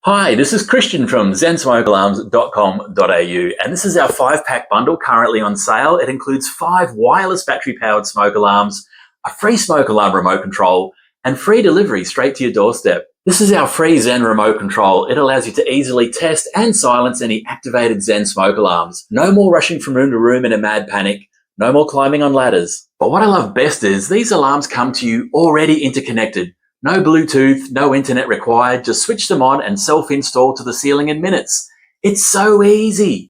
Hi, this is Christian from ZEN and this is our 5-pack bundle currently on sale. It includes 5 wireless battery-powered smoke alarms, a free smoke alarm remote control, and free delivery straight to your doorstep. This is our free ZEN remote control. It allows you to easily test and silence any activated ZEN smoke alarms. No more rushing from room to room in a mad panic. No more climbing on ladders. But what I love best is these alarms come to you already interconnected. No Bluetooth, no internet required, just switch them on and self-install to the ceiling in minutes. It's so easy.